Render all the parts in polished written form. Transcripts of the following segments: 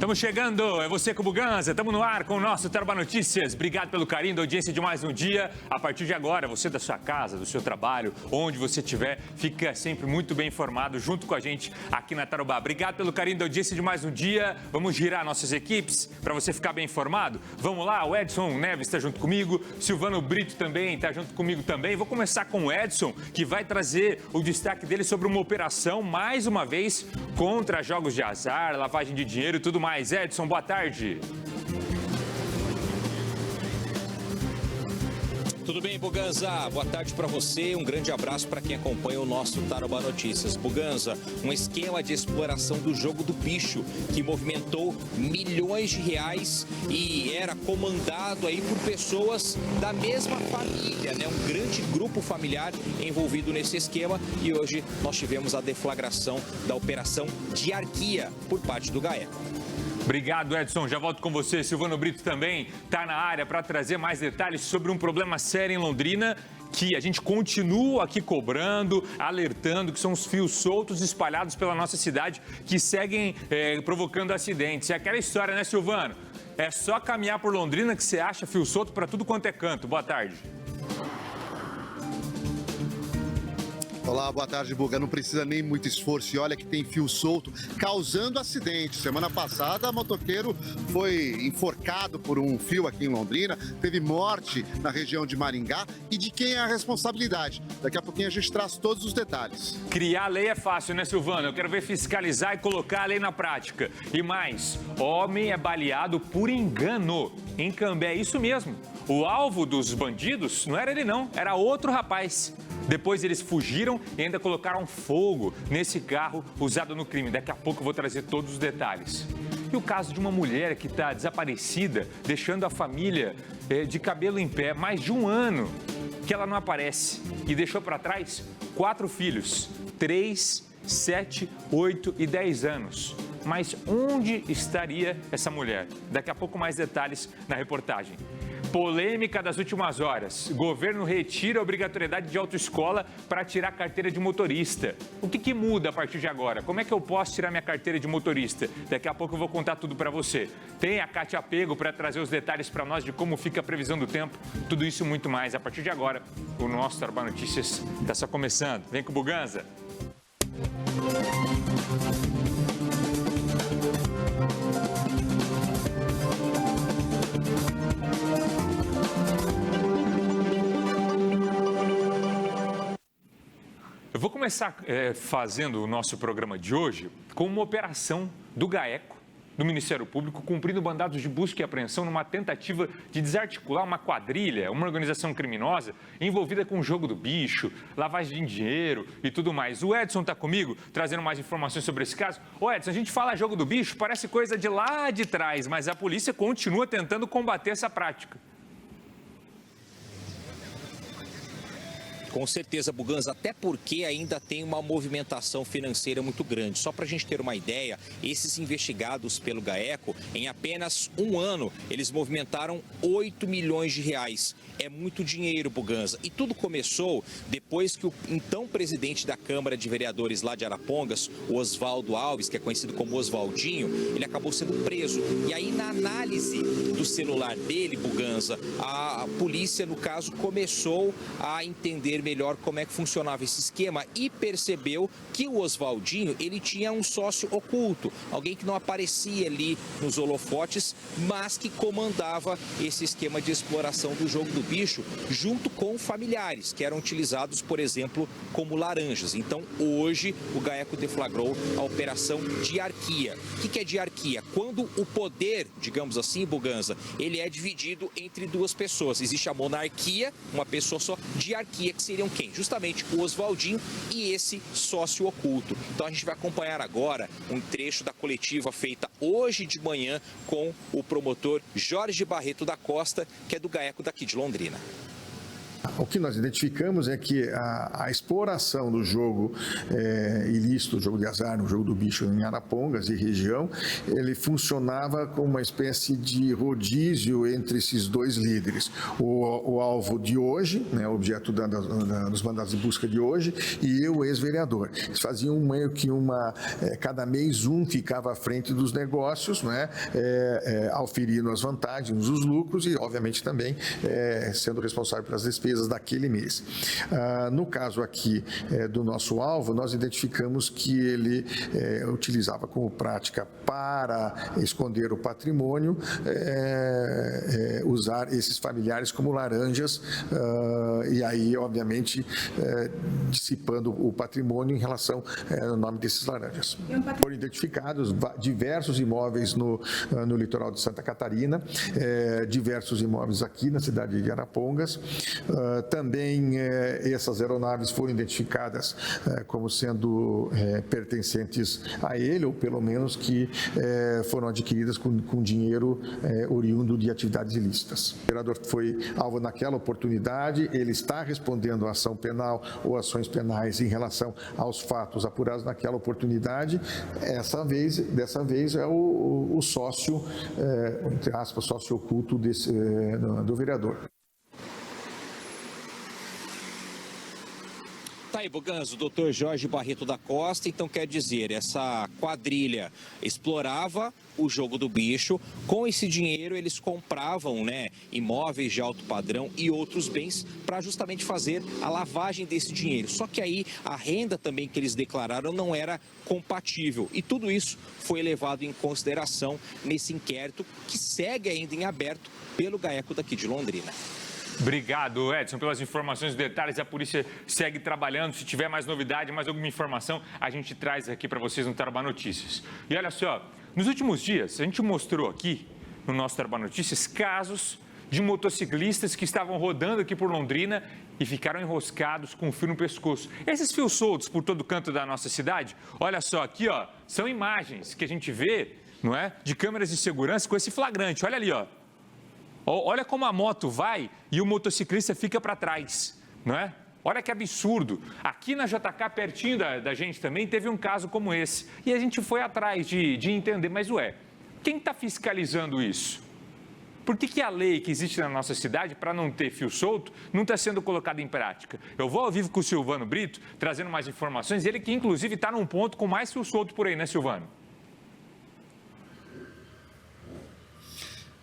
Estamos chegando, é você com o Buganza, estamos no ar com o nosso Tarba Notícias. Obrigado pelo carinho da audiência de mais um dia. A partir de agora, você da sua casa, do seu trabalho, onde você estiver, fica sempre muito bem informado junto com a gente aqui na Tarobá. Obrigado pelo carinho da audiência de mais um dia. Vamos girar nossas equipes para você ficar bem informado. Vamos lá, o Edson Neves está junto comigo, Silvano Brito também está junto comigo também. Vou começar com o Edson, que vai trazer o destaque dele sobre uma operação, mais uma vez, contra jogos de azar, lavagem de dinheiro e tudo mais. Edson, boa tarde. Tudo bem, Buganza? Boa tarde para você. Um grande abraço para quem acompanha o nosso Tarobá Notícias. Buganza, um esquema de exploração do jogo do bicho que movimentou milhões de reais e era comandado aí por pessoas da mesma família, né? Um grande grupo familiar envolvido nesse esquema e hoje nós tivemos a deflagração da operação Diarquia por parte do GAECO. Obrigado, Edson. Já volto com você. Silvano Brito também está na área para trazer mais detalhes sobre um problema sério em Londrina que a gente continua aqui cobrando, alertando, que são os fios soltos espalhados pela nossa cidade que seguem provocando acidentes. É aquela história, né, Silvano? É só caminhar por Londrina que você acha fio solto para tudo quanto é canto. Boa tarde. Olá, boa tarde, Buga. Não precisa nem muito esforço e olha que tem fio solto causando acidente. Semana passada, motoqueiro foi enforcado por um fio aqui em Londrina, teve morte na região de Maringá. E de quem é a responsabilidade? Daqui a pouquinho a gente traz todos os detalhes. Criar lei é fácil, né, Silvano? Eu quero ver fiscalizar e colocar a lei na prática. E mais, homem é baleado por engano em Cambé. É isso mesmo. O alvo dos bandidos não era ele não, era outro rapaz. Depois eles fugiram e ainda colocaram fogo nesse carro usado no crime. Daqui a pouco eu vou trazer todos os detalhes. E o caso de uma mulher que está desaparecida, deixando a família de cabelo em pé, mais de um ano que ela não aparece. E deixou para trás 4 filhos, 3, 7, 8 e 10 anos. Mas onde estaria essa mulher? Daqui a pouco mais detalhes na reportagem. Polêmica das últimas horas. Governo retira a obrigatoriedade de autoescola para tirar a carteira de motorista. O que muda a partir de agora? Como é que eu posso tirar minha carteira de motorista? Daqui a pouco eu vou contar tudo para você. Tem a Cátia Pego para trazer os detalhes para nós de como fica a previsão do tempo. Tudo isso e muito mais. A partir de agora, o nosso Tarobá Notícias está só começando. Vem com o Buganza. Eu vou começar fazendo o nosso programa de hoje com uma operação do GAECO, do Ministério Público, cumprindo mandados de busca e apreensão numa tentativa de desarticular uma quadrilha, uma organização criminosa envolvida com o jogo do bicho, lavagem de dinheiro e tudo mais. O Edson está comigo, trazendo mais informações sobre esse caso. Ô Edson, a gente fala jogo do bicho, parece coisa de lá de trás, mas a polícia continua tentando combater essa prática. Com certeza, Buganza, até porque ainda tem uma movimentação financeira muito grande. Só para a gente ter uma ideia, esses investigados pelo GAECO, em apenas um ano, eles movimentaram 8 milhões de reais. É muito dinheiro, Buganza. E tudo começou depois que o então presidente da Câmara de Vereadores lá de Arapongas, o Oswaldo Alves, que é conhecido como Oswaldinho, ele acabou sendo preso. E aí, na análise do celular dele, Buganza, a polícia, no caso, começou a entender melhor como é que funcionava esse esquema e percebeu que o Oswaldinho, ele tinha um sócio oculto, alguém que não aparecia ali nos holofotes, mas que comandava esse esquema de exploração do jogo do bicho junto com familiares, que eram utilizados, por exemplo, como laranjas. Então, hoje, o GAECO deflagrou a operação Diarquia. O que é diarquia? Quando o poder, digamos assim, Buganza, ele é dividido entre duas pessoas. Existe a monarquia, uma pessoa só, diarquia, que seriam quem? Justamente o Oswaldinho e esse sócio oculto. Então a gente vai acompanhar agora um trecho da coletiva feita hoje de manhã com o promotor Jorge Barreto da Costa, que é do GAECO daqui de Londrina. O que nós identificamos é que a exploração do jogo ilícito, o jogo de azar, o jogo do bicho em Arapongas e região, ele funcionava como uma espécie de rodízio entre esses dois líderes. O alvo de hoje, né, o objeto dos mandados de busca de hoje, e o ex-vereador. Eles faziam meio que cada mês um ficava à frente dos negócios, né, auferindo as vantagens, os lucros e, obviamente, também sendo responsável pelas despesas daquele mês. No caso aqui do nosso alvo, nós identificamos que ele utilizava como prática para esconder o patrimônio, usar esses familiares como laranjas e aí, obviamente, dissipando o patrimônio em relação ao nome desses laranjas. Foram identificados diversos imóveis no litoral de Santa Catarina, diversos imóveis aqui na cidade de Arapongas. Também essas aeronaves foram identificadas como sendo pertencentes a ele, ou pelo menos que foram adquiridas com dinheiro oriundo de atividades ilícitas. O vereador foi alvo naquela oportunidade, ele está respondendo a ação penal ou ações penais em relação aos fatos apurados naquela oportunidade. Dessa vez é o sócio, entre aspas, sócio oculto do vereador. Tá aí, Boganzo, o doutor Jorge Barreto da Costa, então quer dizer, essa quadrilha explorava o jogo do bicho, com esse dinheiro eles compravam, né, imóveis de alto padrão e outros bens para justamente fazer a lavagem desse dinheiro. Só que aí a renda também que eles declararam não era compatível e tudo isso foi levado em consideração nesse inquérito que segue ainda em aberto pelo GAECO daqui de Londrina. Obrigado, Edson, pelas informações e detalhes. A polícia segue trabalhando. Se tiver mais novidade, mais alguma informação, a gente traz aqui para vocês no Tarobá Notícias. E olha só, nos últimos dias, a gente mostrou aqui no nosso Tarobá Notícias casos de motociclistas que estavam rodando aqui por Londrina e ficaram enroscados com fio no pescoço. Esses fios soltos por todo canto da nossa cidade, olha só, aqui ó, são imagens que a gente vê, não é, de câmeras de segurança com esse flagrante. Olha ali, ó. Olha como a moto vai e o motociclista fica para trás, não é? Olha que absurdo. Aqui na JK, pertinho da gente também, teve um caso como esse. E a gente foi atrás de entender, mas quem está fiscalizando isso? Por que a lei que existe na nossa cidade para não ter fio solto não está sendo colocada em prática? Eu vou ao vivo com o Silvano Brito, trazendo mais informações, ele que inclusive está num ponto com mais fio solto por aí, né, Silvano?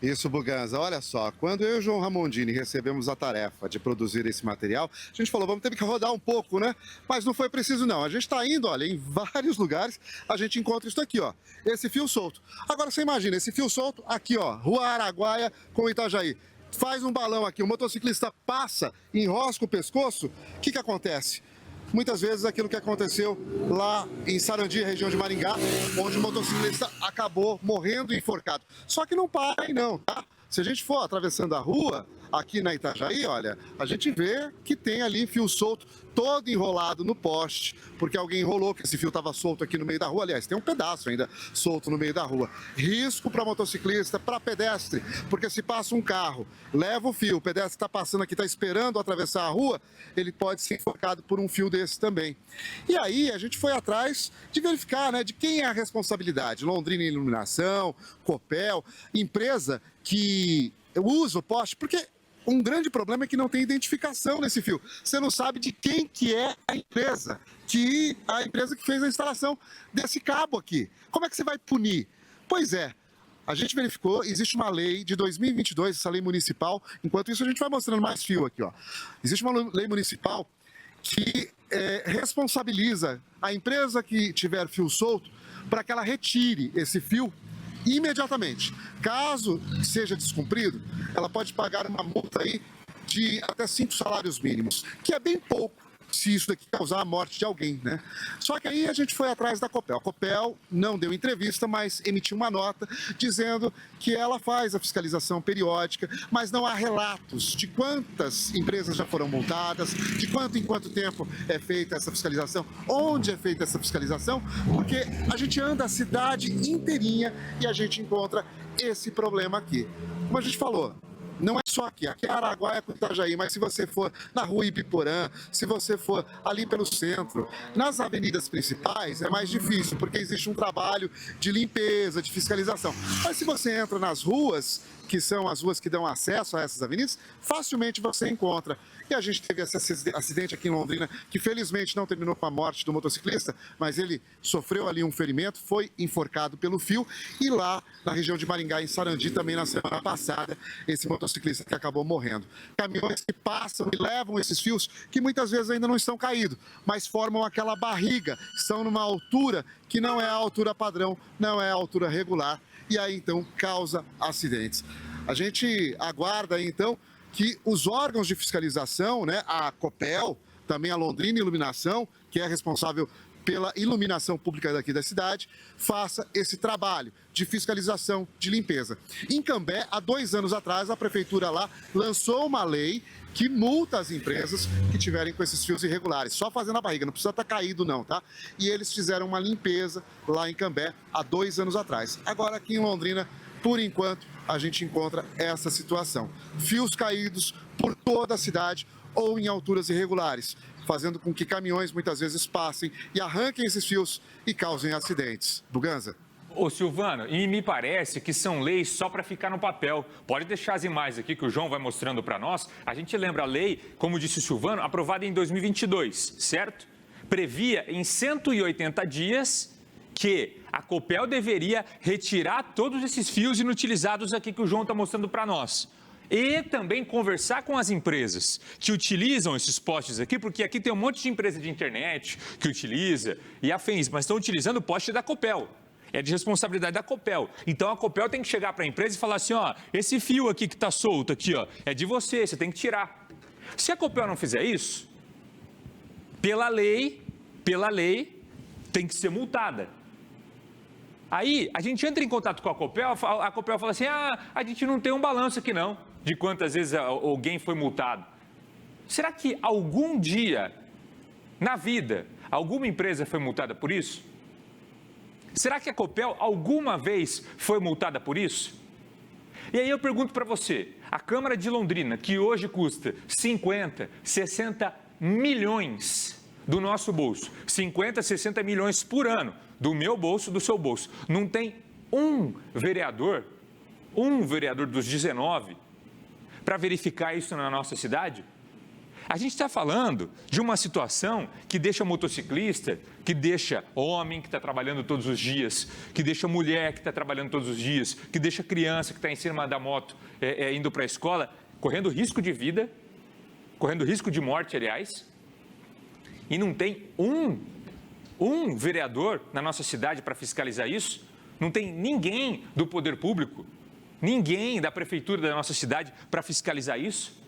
Isso, Boganza. Olha só, quando eu e o João Ramondini recebemos a tarefa de produzir esse material, a gente falou, vamos ter que rodar um pouco, né? Mas não foi preciso, não. A gente está indo, olha, em vários lugares, a gente encontra isso aqui, ó, esse fio solto. Agora, você imagina, esse fio solto aqui, ó, Rua Araguaia com Itajaí. Faz um balão aqui, o motociclista passa, enrosca o pescoço, o que acontece? Muitas vezes aquilo que aconteceu lá em Sarandi, região de Maringá, onde o motociclista acabou morrendo enforcado. Só que não para aí não, tá? Se a gente for atravessando a rua, aqui na Itajaí, olha, a gente vê que tem ali fio solto, todo enrolado no poste, porque alguém enrolou, que esse fio estava solto aqui no meio da rua. Aliás, tem um pedaço ainda solto no meio da rua. Risco para motociclista, para pedestre, porque se passa um carro, leva o fio, o pedestre está passando aqui, está esperando atravessar a rua, ele pode ser enforcado por um fio desse também. E aí a gente foi atrás de verificar, né, de quem é a responsabilidade. Londrina Iluminação, Copel, empresa que usa o poste, porque um grande problema é que não tem identificação nesse fio. Você não sabe de quem que é a empresa que fez a instalação desse cabo aqui. Como é que você vai punir? Pois é, a gente verificou, existe uma lei de 2022, essa lei municipal. Enquanto isso, a gente vai mostrando mais fio aqui, ó. Existe uma lei municipal que responsabiliza a empresa que tiver fio solto para que ela retire esse fio imediatamente. Caso seja descumprido, ela pode pagar uma multa aí de até 5 salários mínimos, que é bem pouco se isso daqui causar a morte de alguém, né? Só que aí a gente foi atrás da Copel. A Copel não deu entrevista, mas emitiu uma nota dizendo que ela faz a fiscalização periódica, mas não há relatos de quantas empresas já foram multadas, de quanto em quanto tempo é feita essa fiscalização, onde é feita essa fiscalização, porque a gente anda a cidade inteirinha e a gente encontra esse problema aqui. Como a gente falou, não é só aqui é Araguaia com Itajaí, mas se você for na rua Ibiporã, se você for ali pelo centro, nas avenidas principais é mais difícil, porque existe um trabalho de limpeza, de fiscalização. Mas se você entra nas ruas, que são as ruas que dão acesso a essas avenidas, facilmente você encontra. E a gente teve esse acidente aqui em Londrina, que felizmente não terminou com a morte do motociclista, mas ele sofreu ali um ferimento, foi enforcado pelo fio. E lá na região de Maringá, em Sarandi, também na semana passada, esse motociclista que acabou morrendo. Caminhões que passam e levam esses fios, que muitas vezes ainda não estão caídos, mas formam aquela barriga, estão numa altura que não é a altura padrão, não é a altura regular, e aí então causa acidentes. A gente aguarda então que os órgãos de fiscalização, né, a Copel, também a Londrina Iluminação, que é responsável pela iluminação pública daqui da cidade, faça esse trabalho de fiscalização, de limpeza. Em Cambé, há 2 anos atrás, a prefeitura lá lançou uma lei que multa as empresas que tiverem com esses fios irregulares, só fazendo a barriga, não precisa estar caído não, tá? E eles fizeram uma limpeza lá em Cambé há 2 anos atrás. Agora aqui em Londrina, por enquanto, a gente encontra essa situação. Fios caídos por toda a cidade ou em alturas irregulares, fazendo com que caminhões muitas vezes passem e arranquem esses fios e causem acidentes. Buganza. Ô Silvano, e me parece que são leis só para ficar no papel. Pode deixar as imagens aqui que o João vai mostrando para nós. A gente lembra a lei, como disse o Silvano, aprovada em 2022, certo? Previa em 180 dias que a Copel deveria retirar todos esses fios inutilizados aqui que o João está mostrando para nós. E também conversar com as empresas que utilizam esses postes aqui, porque aqui tem um monte de empresa de internet que utiliza e afins, mas estão utilizando o poste da Copel. É de responsabilidade da Copel. Então a Copel tem que chegar para a empresa e falar assim, ó, esse fio aqui que está solto aqui, ó, é de você tem que tirar. Se a Copel não fizer isso, pela lei, tem que ser multada. Aí a gente entra em contato com a Copel fala assim, a gente não tem um balanço aqui não, de quantas vezes alguém foi multado. Será que algum dia, na vida, alguma empresa foi multada por isso? Será que a Copel alguma vez foi multada por isso? E aí eu pergunto para você, a Câmara de Londrina, que hoje custa 50, 60 milhões do nosso bolso, 50, 60 milhões por ano, do meu bolso, do seu bolso, não tem um vereador dos 19, para verificar isso na nossa cidade? A gente está falando de uma situação que deixa motociclista, que deixa homem que está trabalhando todos os dias, que deixa mulher que está trabalhando todos os dias, que deixa criança que está em cima da moto indo para a escola, correndo risco de vida, correndo risco de morte, aliás, e não tem um vereador na nossa cidade para fiscalizar isso, não tem ninguém do poder público, ninguém da prefeitura da nossa cidade para fiscalizar isso,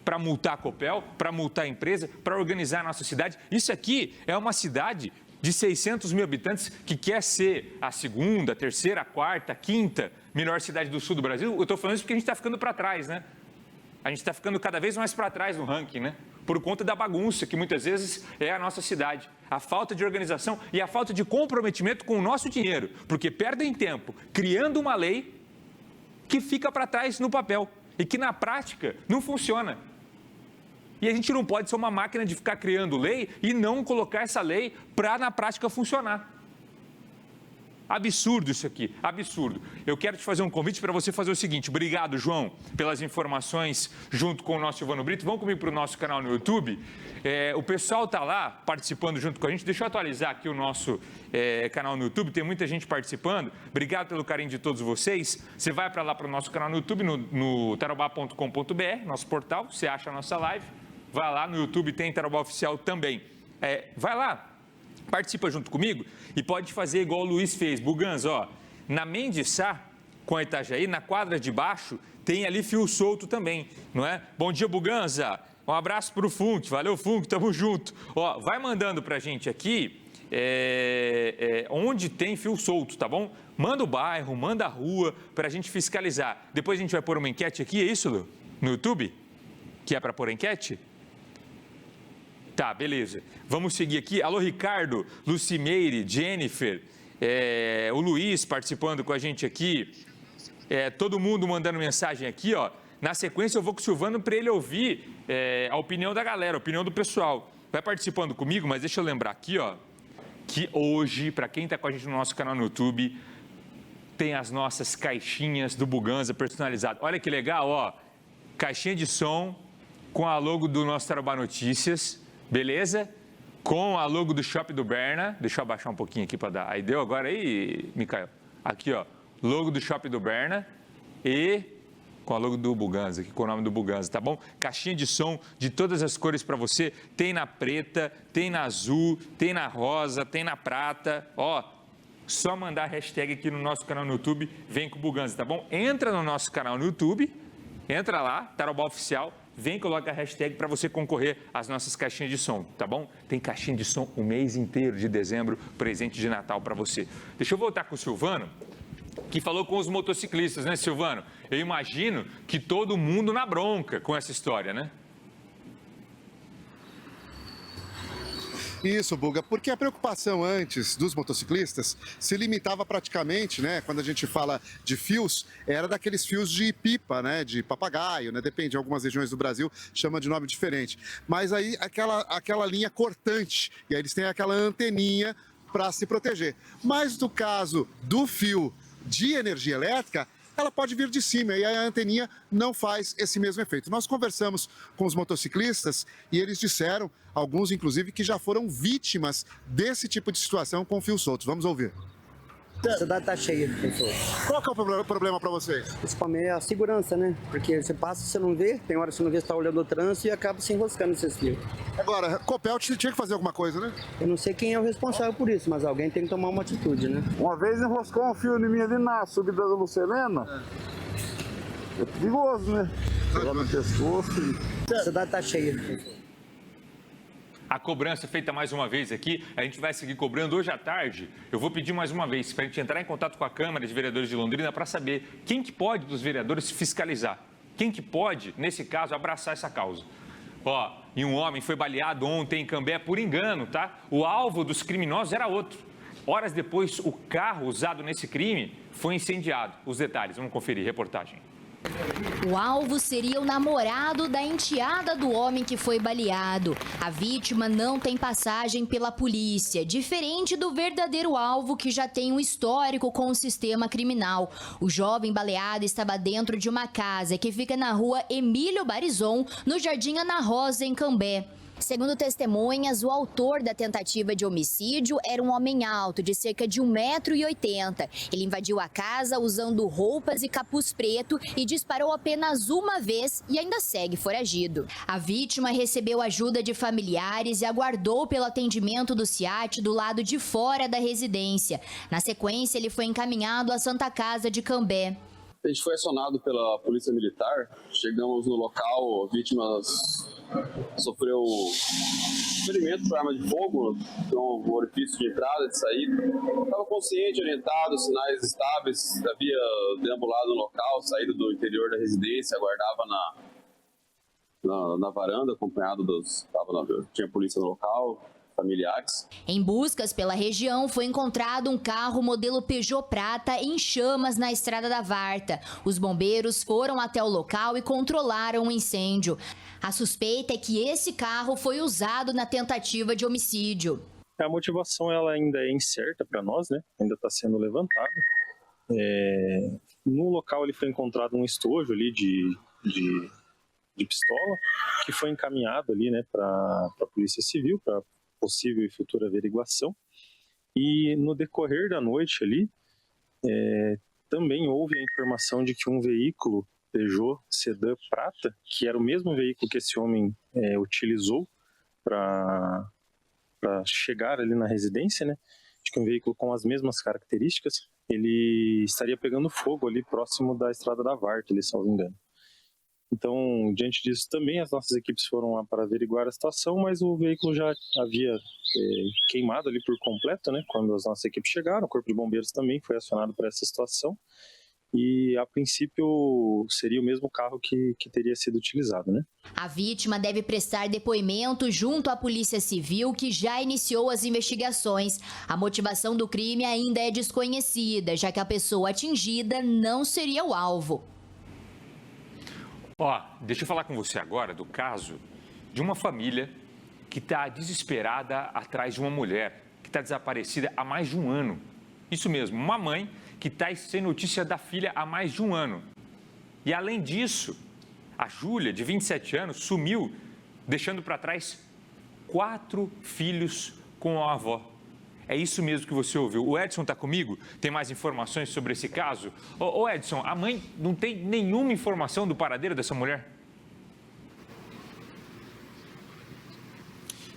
para multar a Copel, para multar a empresa, para organizar a nossa cidade. Isso aqui é uma cidade de 600 mil habitantes que quer ser a segunda, a terceira, a quarta, a quinta melhor cidade do sul do Brasil. Eu estou falando isso porque a gente está ficando para trás, né? A gente está ficando cada vez mais para trás no ranking, né? Por conta da bagunça que muitas vezes é a nossa cidade. A falta de organização e a falta de comprometimento com o nosso dinheiro. Porque perdem tempo criando uma lei que fica para trás no papel e que na prática não funciona. E a gente não pode ser uma máquina de ficar criando lei e não colocar essa lei para na prática funcionar. Absurdo isso aqui, absurdo. Eu quero te fazer um convite para você fazer o seguinte. Obrigado, João, pelas informações junto com o nosso Silvano Brito. Vão comigo para o nosso canal no YouTube. O pessoal está lá participando junto com a gente. Deixa eu atualizar aqui o nosso canal no YouTube. Tem muita gente participando. Obrigado pelo carinho de todos vocês. Você vai para lá para o nosso canal no YouTube, no tarobá.com.br, nosso portal. Você acha a nossa live. Vai lá no YouTube, tem Tarobá Oficial também. Vai lá. Participa junto comigo e pode fazer igual o Luiz fez. Buganza, ó, na Mendiçá, com a Itajaí, na quadra de baixo, tem ali fio solto também, não é? Bom dia, Buganza. Um abraço para o Funk. Valeu, Funk, tamo junto. Ó, vai mandando para a gente aqui onde tem fio solto, tá bom? Manda o bairro, manda a rua para a gente fiscalizar. Depois a gente vai pôr uma enquete aqui, é isso, Lu? No YouTube? Que é para pôr enquete? Tá, beleza. Vamos seguir aqui. Alô, Ricardo, Lucimeire, Jennifer, o Luiz participando com a gente aqui. Todo mundo mandando mensagem aqui, ó. Na sequência, eu vou com o Silvano para ele ouvir a opinião da galera, a opinião do pessoal. Vai participando comigo, mas deixa eu lembrar aqui, ó, que hoje, para quem está com a gente no nosso canal no YouTube, tem as nossas caixinhas do Buganza personalizadas. Olha que legal, ó, caixinha de som com a logo do nosso Tarobá Notícias, beleza? Com a logo do Shopping do Berna. Deixa eu abaixar um pouquinho aqui para dar. Aí deu agora aí, Micael? Aqui, ó, logo do Shopping do Berna e com a logo do Buganza, aqui com o nome do Buganza, tá bom? Caixinha de som de todas as cores para você. Tem na preta, tem na azul, tem na rosa, tem na prata. Ó, só mandar a hashtag aqui no nosso canal no YouTube, vem com o Buganza, tá bom? Entra no nosso canal no YouTube, entra lá, Tarobá Oficial. Vem, coloca a hashtag para você concorrer às nossas caixinhas de som, tá bom? Tem caixinha de som o mês inteiro de dezembro, presente de Natal para você. Deixa eu voltar com o Silvano, que falou com os motociclistas, né, Silvano? Eu imagino que todo mundo na bronca com essa história, né? Isso, Buga, porque a preocupação antes dos motociclistas se limitava praticamente, né, quando a gente fala de fios, era daqueles fios de pipa, né, de papagaio, né, depende, em algumas regiões do Brasil chama de nome diferente. Mas aí aquela linha cortante, e aí eles têm aquela anteninha para se proteger. Mas no caso do fio de energia elétrica, ela pode vir de cima e aí a anteninha não faz esse mesmo efeito. Nós conversamos com os motociclistas e eles disseram, alguns inclusive, que já foram vítimas desse tipo de situação com fios soltos. Vamos ouvir. A cidade está cheia de pessoas. Qual que é o problema para vocês? Principalmente a segurança, né? Porque você passa e você não vê, tem hora que você não vê, você está olhando o trânsito e acaba se enroscando nesses fios. Agora, Copel tinha que fazer alguma coisa, né? Eu não sei quem é o responsável por isso, mas alguém tem que tomar uma atitude, né? Uma vez enroscou um fio em mim ali na subida da Lucelena. É perigoso, né? Pegar no pescoço. A cidade está cheia de pessoas. A cobrança feita mais uma vez aqui, a gente vai seguir cobrando hoje à tarde. Eu vou pedir mais uma vez para a gente entrar em contato com a Câmara de Vereadores de Londrina para saber quem que pode dos vereadores fiscalizar. Quem que pode, nesse caso, abraçar essa causa. Ó, e um homem foi baleado ontem em Cambé por engano, tá? O alvo dos criminosos era outro. Horas depois, o carro usado nesse crime foi incendiado. Os detalhes, vamos conferir, reportagem. O alvo seria o namorado da enteada do homem que foi baleado. A vítima não tem passagem pela polícia, diferente do verdadeiro alvo que já tem um histórico com o sistema criminal. O jovem baleado estava dentro de uma casa que fica na rua Emílio Barizon, no Jardim Ana Rosa, em Cambé. Segundo testemunhas, o autor da tentativa de homicídio era um homem alto, de cerca de 1,80 m. Ele invadiu a casa usando roupas e capuz preto e disparou apenas uma vez e ainda segue foragido. A vítima recebeu ajuda de familiares e aguardou pelo atendimento do SIAT do lado de fora da residência. Na sequência, ele foi encaminhado à Santa Casa de Cambé. A gente foi acionado pela Polícia Militar, chegamos no local, a vítima sofreu ferimento por arma de fogo, então um orifício de entrada e de saída. Estava consciente, orientado, sinais estáveis, havia deambulado no local, saído do interior da residência, aguardava na varanda, acompanhado tinha polícia no local, familiares. Em buscas pela região, foi encontrado um carro modelo Peugeot Prata em chamas na Estrada da Varta. Os bombeiros foram até o local e controlaram o incêndio. A suspeita é que esse carro foi usado na tentativa de homicídio. A motivação ela ainda é incerta para nós, né? Ainda está sendo levantada. No local ele foi encontrado um estojo ali de pistola que foi encaminhado ali, né, para a Polícia Civil, para possível e futura averiguação. E no decorrer da noite ali, também houve a informação de que um veículo Peugeot Sedan Prata, que era o mesmo veículo que esse homem utilizou para chegar ali na residência, né? De que um veículo com as mesmas características, ele estaria pegando fogo ali próximo da Estrada da Varta, se não me engano. Então, diante disso, também as nossas equipes foram lá para averiguar a situação, mas o veículo já havia queimado ali por completo, né? Quando as nossas equipes chegaram, o Corpo de Bombeiros também foi acionado para essa situação. E, a princípio, seria o mesmo carro que teria sido utilizado, né? A vítima deve prestar depoimento junto à Polícia Civil, que já iniciou as investigações. A motivação do crime ainda é desconhecida, já que a pessoa atingida não seria o alvo. Ó, deixa eu falar com você agora do caso de uma família que está desesperada atrás de uma mulher que está desaparecida há mais de um ano. Isso mesmo, uma mãe que está sem notícia da filha há mais de um ano. E além disso, a Júlia, de 27 anos, sumiu, deixando para trás 4 filhos com a avó. É isso mesmo que você ouviu. O Edson está comigo? Tem mais informações sobre esse caso? Ô Edson, a mãe não tem nenhuma informação do paradeiro dessa mulher?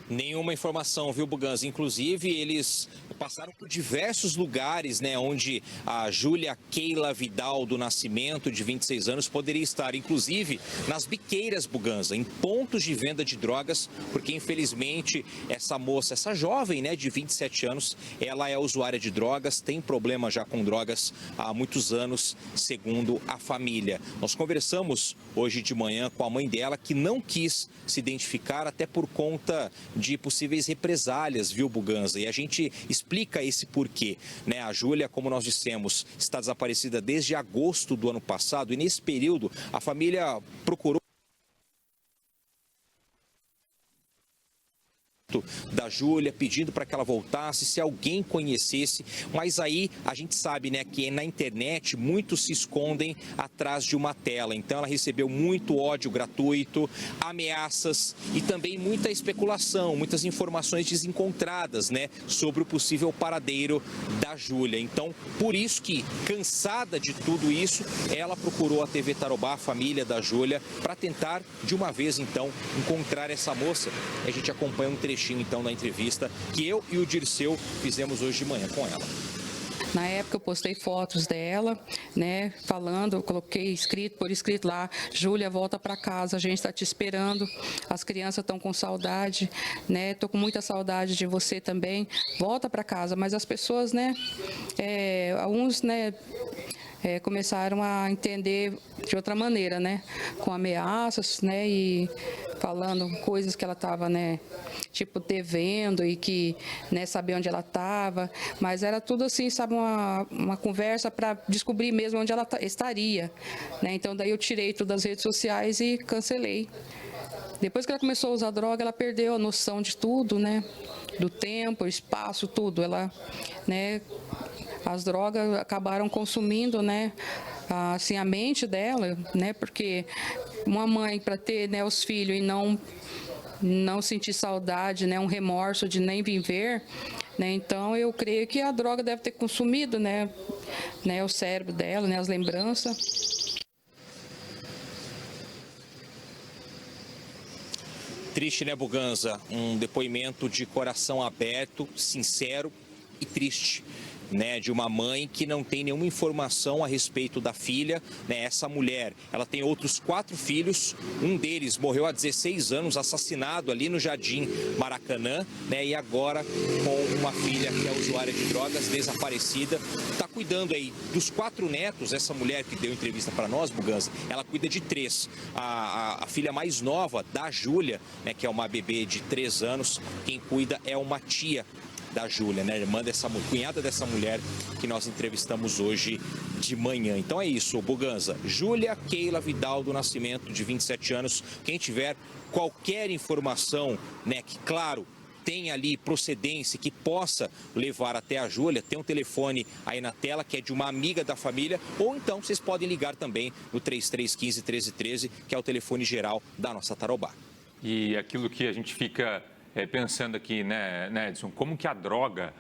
Nenhuma informação, viu, Buganza? Inclusive, eles passaram por diversos lugares, né, onde a Júlia Keila Vidal do Nascimento, de 26 anos, poderia estar, inclusive nas biqueiras, Buganza, em pontos de venda de drogas, porque infelizmente essa moça, essa jovem, né, de 27 anos, ela é usuária de drogas, tem problema já com drogas há muitos anos, segundo a família. Nós conversamos hoje de manhã com a mãe dela, que não quis se identificar, até por conta de possíveis represálias, viu, Buganza? E a gente explica esse porquê, né? A Júlia, como nós dissemos, está desaparecida desde agosto do ano passado e nesse período a família procurou da Júlia, pedindo para que ela voltasse, se alguém conhecesse, mas aí a gente sabe, né, que na internet muitos se escondem atrás de uma tela, então ela recebeu muito ódio gratuito, ameaças e também muita especulação, muitas informações desencontradas, né, sobre o possível paradeiro da Júlia. Então, por isso que, cansada de tudo isso, ela procurou a TV Tarobá, a família da Júlia, para tentar de uma vez, então, encontrar essa moça. A gente acompanha um trechinho então da entrevista que eu e o Dirceu fizemos hoje de manhã com ela. Na época eu postei fotos dela, né, falando, coloquei por escrito lá, Júlia, volta para casa, a gente está te esperando, as crianças estão com saudade, né, tô com muita saudade de você também, volta para casa, mas as pessoas, né, alguns, né, começaram a entender de outra maneira, né, com ameaças, né, e falando coisas que ela estava, né, tipo, devendo e que, né, sabia onde ela estava, mas era tudo assim, sabe, uma conversa para descobrir mesmo onde ela estaria, né, então daí eu tirei tudo das redes sociais e cancelei. Depois que ela começou a usar droga, ela perdeu a noção de tudo, né, do tempo, espaço, tudo, ela, né, as drogas acabaram consumindo, né, assim, a mente dela, né, porque uma mãe para ter, né, os filhos e não sentir saudade, né, um remorso de nem viver, né, então eu creio que a droga deve ter consumido, né, o cérebro dela, né, as lembranças. Triste, né, Buganza? Um depoimento de coração aberto, sincero e triste, né, de uma mãe que não tem nenhuma informação a respeito da filha, né? Essa mulher, ela tem outros 4 filhos, um deles morreu há 16 anos, assassinado ali no Jardim Maracanã, né? E agora com uma filha que é usuária de drogas, desaparecida, está cuidando aí dos 4 netos. Essa mulher que deu entrevista para nós, Buganza, ela cuida de 3. A filha mais nova da Júlia, né, que é uma bebê de 3 anos, quem cuida é uma tia da Júlia, né, irmã cunhada dessa mulher que nós entrevistamos hoje de manhã. Então é isso, Buganza. Júlia Keila Vidal do Nascimento, de 27 anos. Quem tiver qualquer informação, né, que, claro, tem ali procedência que possa levar até a Júlia, tem um telefone aí na tela que é de uma amiga da família, ou então vocês podem ligar também no 3315-1313, que é o telefone geral da nossa Tarobá. E aquilo que a gente fica pensando aqui, né, Edson, como que a droga,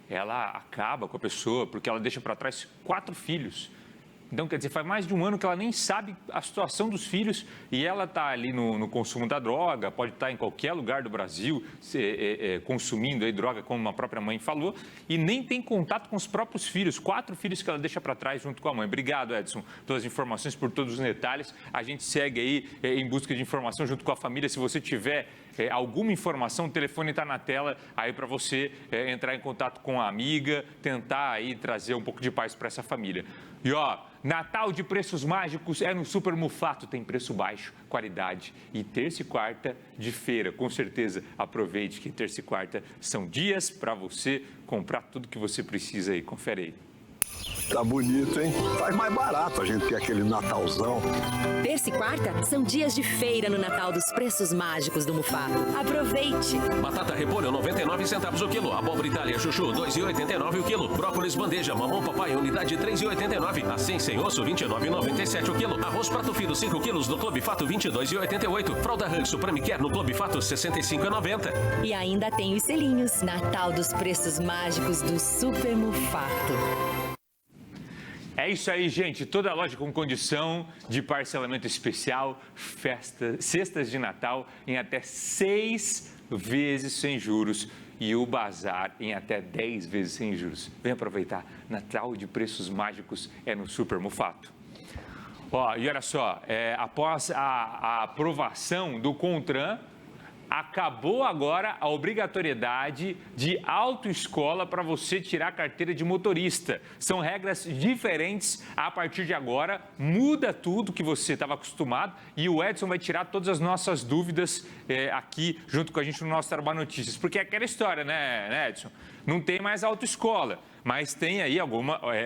ela acaba com a pessoa, porque ela deixa para trás 4 filhos. Então, quer dizer, faz mais de um ano que ela nem sabe a situação dos filhos e ela está ali no consumo da droga, pode estar em qualquer lugar do Brasil consumindo aí droga, como a própria mãe falou, e nem tem contato com os próprios filhos, 4 filhos que ela deixa para trás junto com a mãe. Obrigado, Edson, pelas informações, por todos os detalhes. A gente segue aí em busca de informação junto com a família. Se você tiver alguma informação, o telefone está na tela aí para você entrar em contato com a amiga, tentar aí trazer um pouco de paz para essa família. E ó, Natal de preços mágicos é no Super Mufato, tem preço baixo, qualidade. E terça e quarta de feira, com certeza aproveite que terça e quarta são dias para você comprar tudo que você precisa aí. Confere aí. Tá bonito, hein? Faz mais barato a gente ter aquele Natalzão. Terça e quarta são dias de feira no Natal dos preços mágicos do Mufato. Aproveite! Batata repolho 99 centavos o quilo. Abóbora Itália chuchu 2,89 o quilo. Brócolis bandeja mamão papai unidade 3,89. Assim sem osso 29,97 o quilo. Arroz prato fino 5 quilos no Clube Fato 22,88. Fralda Hug Supreme Care no Clube Fato 65,90. E ainda tem os selinhos. Natal dos preços mágicos do Super Mufato. É isso aí, gente. Toda loja com condição de parcelamento especial, cestas de Natal em até 6 vezes sem juros e o bazar em até 10 vezes sem juros. Vem aproveitar. Natal de preços mágicos é no Super Mufato. Ó, e olha só, após a aprovação do CONTRAN, acabou agora a obrigatoriedade de autoescola para você tirar a carteira de motorista. São regras diferentes a partir de agora, muda tudo que você estava acostumado e o Edson vai tirar todas as nossas dúvidas aqui junto com a gente no nosso Tarobá Notícias. Porque é aquela história, né, Edson? Não tem mais autoescola, mas tem aí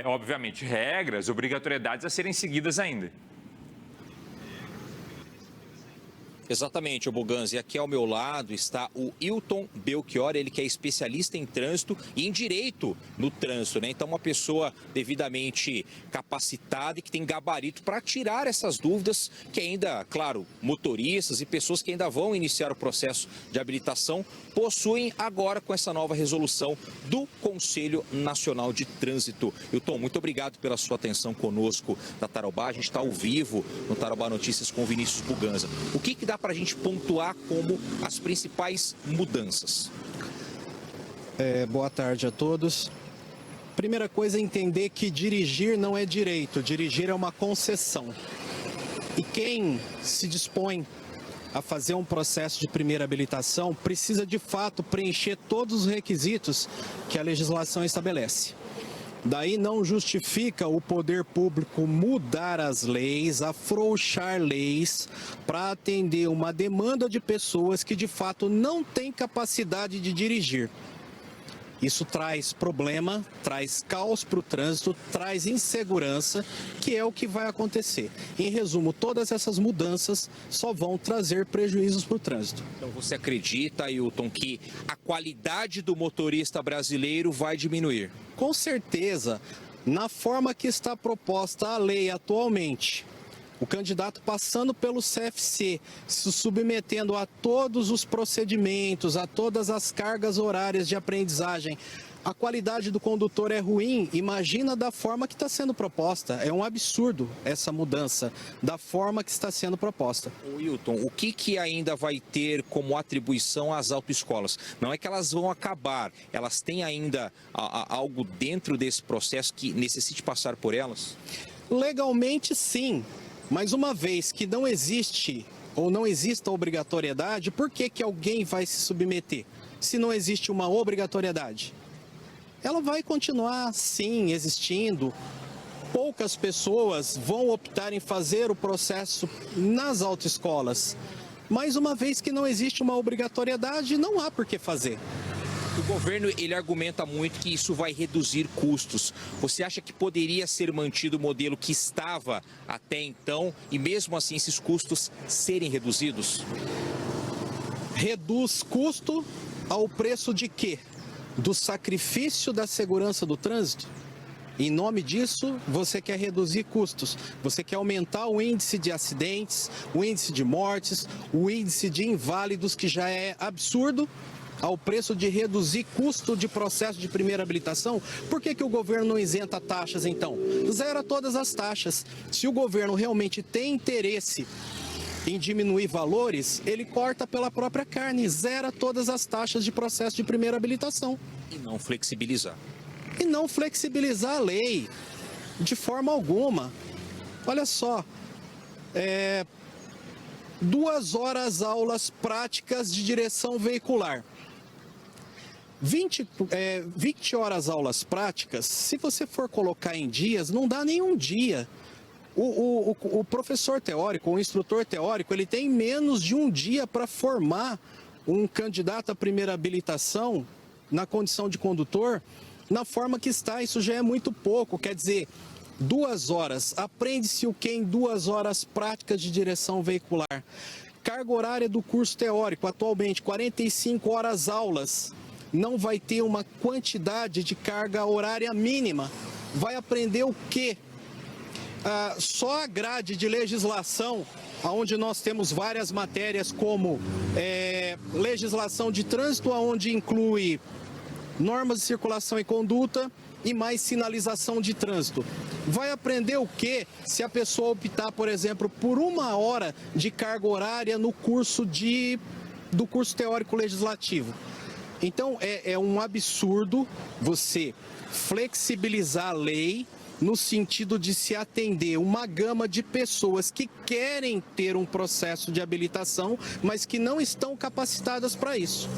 obviamente, regras, obrigatoriedades a serem seguidas ainda. Exatamente, Boganzi. Aqui ao meu lado está o Hilton Belchior, ele que é especialista em trânsito e em direito no trânsito, né? Então, uma pessoa devidamente capacitada e que tem gabarito para tirar essas dúvidas que ainda, claro, motoristas e pessoas que ainda vão iniciar o processo de habilitação possuem agora com essa nova resolução do Conselho Nacional de Trânsito. Hilton, muito obrigado pela sua atenção conosco da Tarobá. A gente está ao vivo no Tarobá Notícias com o Vinícius Buganza. O que dá para a gente pontuar como as principais mudanças? Boa tarde a todos. Primeira coisa é entender que dirigir não é direito, dirigir é uma concessão. E quem se dispõe a fazer um processo de primeira habilitação precisa de fato preencher todos os requisitos que a legislação estabelece. Daí não justifica o poder público mudar as leis, afrouxar leis para atender uma demanda de pessoas que de fato não têm capacidade de dirigir. Isso traz problema, traz caos para o trânsito, traz insegurança, que é o que vai acontecer. Em resumo, todas essas mudanças só vão trazer prejuízos para o trânsito. Então você acredita, Hilton, que a qualidade do motorista brasileiro vai diminuir? Com certeza, na forma que está proposta a lei atualmente, o candidato passando pelo CFC, se submetendo a todos os procedimentos, a todas as cargas horárias de aprendizagem, a qualidade do condutor é ruim, imagina da forma que está sendo proposta. É um absurdo essa mudança da forma que está sendo proposta. Hilton, o que ainda vai ter como atribuição às autoescolas? Não é que elas vão acabar, elas têm ainda algo dentro desse processo que necessite passar por elas? Legalmente, sim. Mas uma vez que não existe ou não exista obrigatoriedade, por que alguém vai se submeter? Se não existe uma obrigatoriedade? Ela vai continuar, sim, existindo. Poucas pessoas vão optar em fazer o processo nas autoescolas. Mas uma vez que não existe uma obrigatoriedade, não há por que fazer. O governo, ele argumenta muito que isso vai reduzir custos. Você acha que poderia ser mantido o modelo que estava até então e mesmo assim esses custos serem reduzidos? Reduz custo ao preço de quê? Do sacrifício da segurança do trânsito? Em nome disso, você quer reduzir custos, você quer aumentar o índice de acidentes, o índice de mortes, o índice de inválidos, que já é absurdo, ao preço de reduzir custo de processo de primeira habilitação. Por que o governo não isenta taxas, então? Zera todas as taxas. Se o governo realmente tem interesse em diminuir valores, ele corta pela própria carne, zera todas as taxas de processo de primeira habilitação. E não flexibilizar. E não flexibilizar a lei, de forma alguma. Olha só, 2 horas aulas práticas de direção veicular. 20 horas aulas práticas, se você for colocar em dias, não dá nenhum dia. O professor teórico, o instrutor teórico, ele tem menos de um dia para formar um candidato à primeira habilitação na condição de condutor. na forma que está. Isso já é muito pouco, quer dizer, 2 horas. Aprende-se o que em 2 horas práticas de direção veicular. Carga horária do curso teórico, atualmente 45 horas aulas. Não vai ter uma quantidade de carga horária mínima. Vai aprender o quê? Só a grade de legislação, onde nós temos várias matérias como legislação de trânsito, onde inclui normas de circulação e conduta e mais sinalização de trânsito. Vai aprender o quê se a pessoa optar, por exemplo, por 1 hora de carga horária no curso do curso teórico legislativo? Então, é um absurdo você flexibilizar a lei no sentido de se atender uma gama de pessoas que querem ter um processo de habilitação, mas que não estão capacitadas para isso.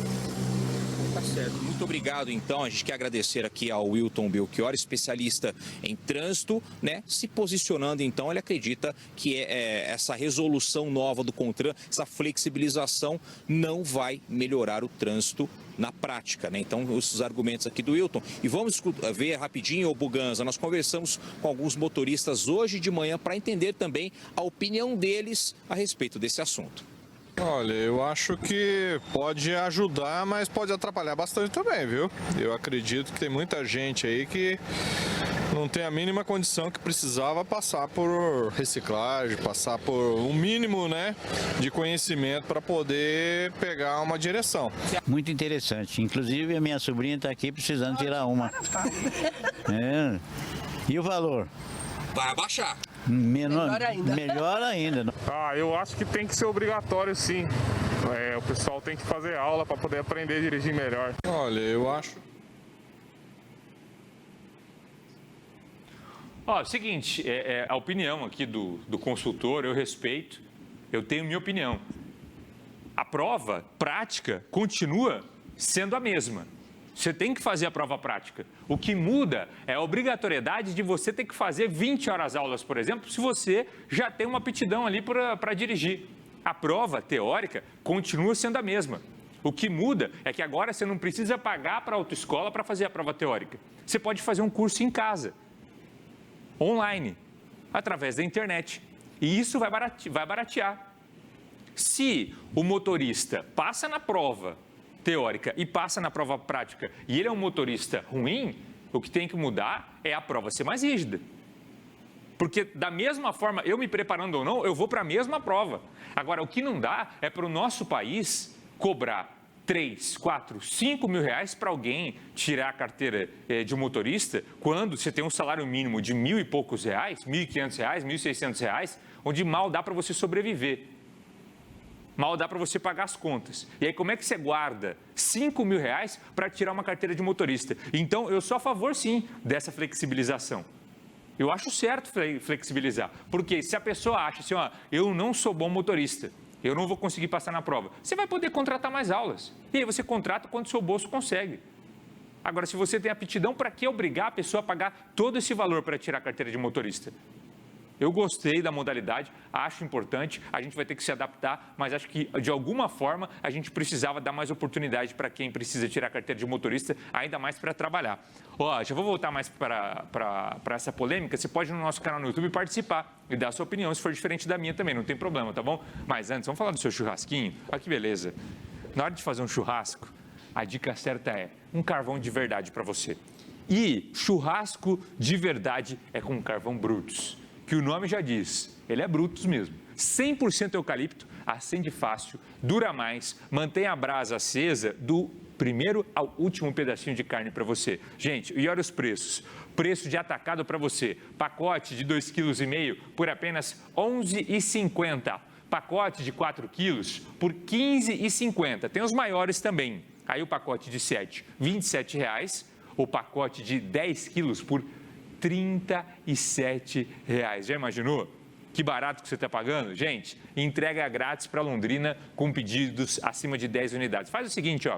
Tá certo. Muito obrigado, então. A gente quer agradecer aqui ao Wilton Belchior, especialista em trânsito, né? Se posicionando, então, ele acredita que essa resolução nova do CONTRAN, essa flexibilização, não vai melhorar o trânsito na prática, né? Então, esses argumentos aqui do Wilton. E vamos ver rapidinho, Buganza, nós conversamos com alguns motoristas hoje de manhã para entender também a opinião deles a respeito desse assunto. Olha, eu acho que pode ajudar, mas pode atrapalhar bastante também, viu? Eu acredito que tem muita gente aí que não tem a mínima condição, que precisava passar por reciclagem, passar por um mínimo, né, de conhecimento para poder pegar uma direção. Muito interessante. Inclusive a minha sobrinha está aqui precisando tirar uma. E o valor? Vai abaixar. Melhor ainda. Eu acho que tem que ser obrigatório, sim. O pessoal tem que fazer aula para poder aprender a dirigir melhor. Olha, eu acho... Seguinte, a opinião aqui do consultor, eu respeito, eu tenho minha opinião. A prova prática continua sendo a mesma. Você tem que fazer a prova prática. O que muda é a obrigatoriedade de você ter que fazer 20 horas aulas, por exemplo, se você já tem uma aptidão ali para dirigir. A prova teórica continua sendo a mesma. O que muda é que agora você não precisa pagar para a autoescola para fazer a prova teórica. Você pode fazer um curso em casa, online, através da internet. E isso vai baratear. Se o motorista passa na prova teórica e passa na prova prática e ele é um motorista ruim, o que tem que mudar é a prova ser mais rígida. Porque da mesma forma, eu me preparando ou não, eu vou para a mesma prova. Agora, o que não dá é para o nosso país cobrar 3, 4, 5 mil reais para alguém tirar a carteira de motorista, quando você tem um salário mínimo de R$1.000 e poucos reais, R$1.500, R$1.600, onde mal dá para você sobreviver. Mal dá para você pagar as contas. E aí, como é que você guarda 5 mil reais para tirar uma carteira de motorista? Então, eu sou a favor, sim, dessa flexibilização. Eu acho certo flexibilizar. Porque se a pessoa acha assim, eu não sou bom motorista, eu não vou conseguir passar na prova, você vai poder contratar mais aulas. E aí você contrata quando o seu bolso consegue. Agora, se você tem aptidão, para que obrigar a pessoa a pagar todo esse valor para tirar a carteira de motorista? Eu gostei da modalidade, acho importante, a gente vai ter que se adaptar, mas acho que, de alguma forma, a gente precisava dar mais oportunidade para quem precisa tirar a carteira de motorista, ainda mais para trabalhar. Já vou voltar mais para essa polêmica, você pode no nosso canal no YouTube participar e dar a sua opinião, se for diferente da minha também, não tem problema, tá bom? Mas antes, vamos falar do seu churrasquinho? Olha que beleza. Na hora de fazer um churrasco, a dica certa é um carvão de verdade para você. E churrasco de verdade é com carvão Brutus, que o nome já diz, ele é Brutus mesmo. 100% eucalipto, acende fácil, dura mais, mantém a brasa acesa do primeiro ao último pedacinho de carne para você. Gente, e olha os preços. Preço de atacado para você. Pacote de 2,5 kg por apenas R$ 11,50. Pacote de 4 quilos por R$ 15,50. Tem os maiores também. Aí o pacote de 7, R$ 27,00. O pacote de 10 quilos por R$ 37,00. Já imaginou? Que barato que você está pagando? Gente, entrega grátis para Londrina com pedidos acima de 10 unidades. Faz o seguinte,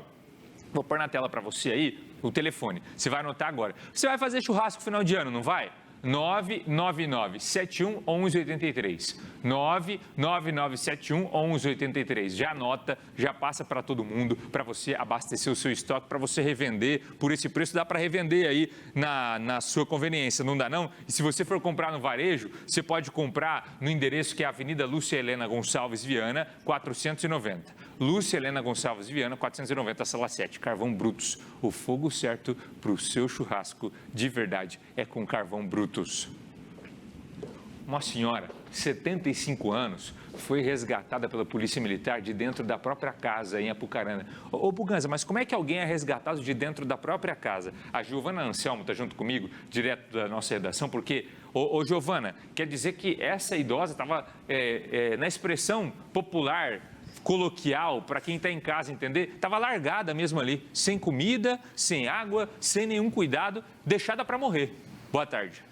vou pôr na tela para você aí o telefone. Você vai anotar agora. Você vai fazer churrasco no final de ano, não vai? 999711183. 999711183. Já anota, já passa para todo mundo, para você abastecer o seu estoque, para você revender por esse preço. Dá para revender aí na sua conveniência, não dá não? E se você for comprar no varejo, você pode comprar no endereço que é a Avenida Lúcia Helena Gonçalves Viana, 490. Lúcia Helena Gonçalves Viana, 490, Sala 7. Carvão Brutus. O fogo certo para o seu churrasco de verdade é com Carvão Brutus. Uma senhora, 75 anos, foi resgatada pela Polícia Militar de dentro da própria casa em Apucarana. Ô Buganza, mas como é que alguém é resgatado de dentro da própria casa? A Giovana Anselmo está junto comigo, direto da nossa redação, porque, ô Giovana, quer dizer que essa idosa estava, na expressão popular, coloquial, para quem está em casa entender, estava largada mesmo ali, sem comida, sem água, sem nenhum cuidado, deixada para morrer. Boa tarde.